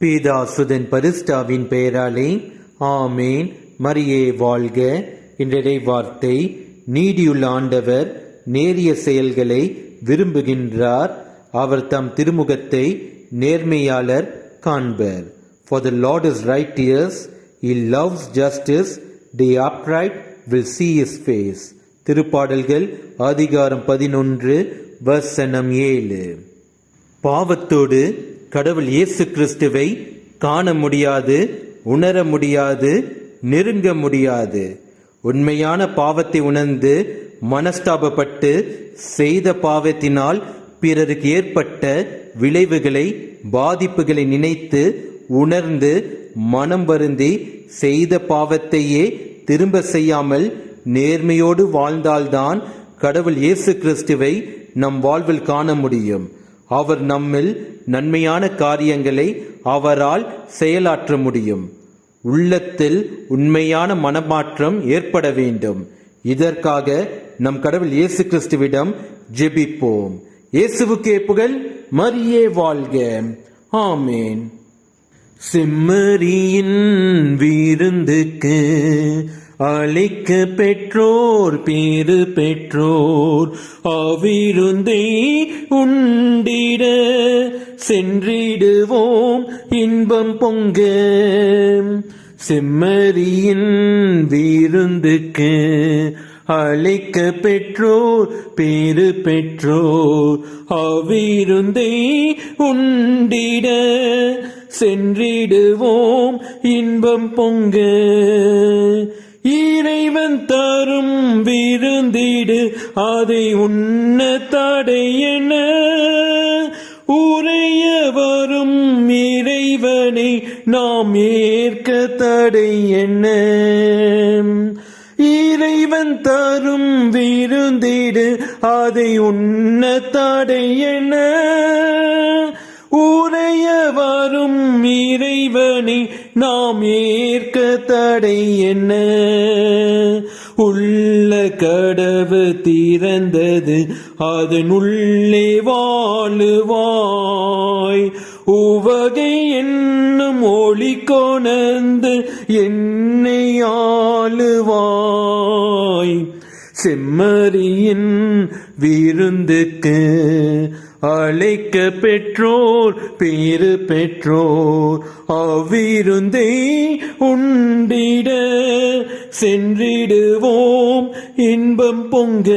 பீதாசுதன் பரிசுத்தாவின் பெயராலே ஆமேன். மரியே வாழ்க. இன்றைய வார்த்தை: நீதியுள்ள ஆண்டவர் நேரிய செயல்களை விரும்புகின்றார். அவர் தம் திருமுகத்தை நேர்மையாளர் காண்பர். For the Lord is righteous, he loves justice, the upright will see his face. திருப்பாடல்கள் அதிகாரம் 11 வசனம் 7. பாவத்தோடு கடவுள் இயேசு கிறிஸ்துவை காண முடியாது, உணர முடியாது, நெருங்க முடியாது. உண்மையான பாவத்தை உணர்ந்து மனஸ்தாபப்பட்டு செய்த பாவத்தினால் பிறருக்கு ஏற்பட்ட விளைவுகளை, பாதிப்புகளை நினைத்து உணர்ந்து மனம் வருந்தி செய்த பாவத்தையே திரும்ப செய்யாமல் நேர்மையோடு வாழ்ந்தால்தான் கடவுள் இயேசு கிறிஸ்துவை நம் வாழ்வில் காண முடியும். அவர் நம்மில் நன்மையான காரியங்களை அவரால் செயலாற்ற முடியும். உள்ளத்தில் உண்மையான மனமாற்றம் ஏற்பட வேண்டும். இதற்காக நம் கடவுள் இயேசு கிறிஸ்துவிடம் ஜெபிப்போம். இயேசுவுக்கே புகழ். மரியே வாழ்க. ஆமேன். செம்மறியின் விருந்துக்கு அழைக்க பெற்றோர் பேறு பெற்றோர், அவ்விருந்தை உண்டிட சென்றிடுவோம் இன்பம் பொங்க. செம்மறியின் விருந்துக்கு அழைக்க பெற்றோர் பேறு பெற்றோர், அவ்விருந்தை உண்டிட சென்றிடுவோம் இன்பம் பொங்க. இறைவன் தரும் விருந்திடு அதை உண்ண தடையென, உரைய வரும் இறைவனை நாம் ஏற்க தடையென. இறைவன் தரும் விருந்திடு அதை உண்ண தடையென, உரைய வரும் இறைவனை நாம் ஏற்க தடை என்ன. உள்ள கடவு திறந்தது அதனுள்ளே வாழுவாய், உவகை என்னும் ஒளி கொணர்ந்து என்னை ஆளுவாய். செம்மறியின் விருந்துக்கு அழைக்க பெற்றோர் பேறு பெற்றோர், அவ்விருந்தை உண்டிட சென்றிடுவோம் இன்பம் பொங்க.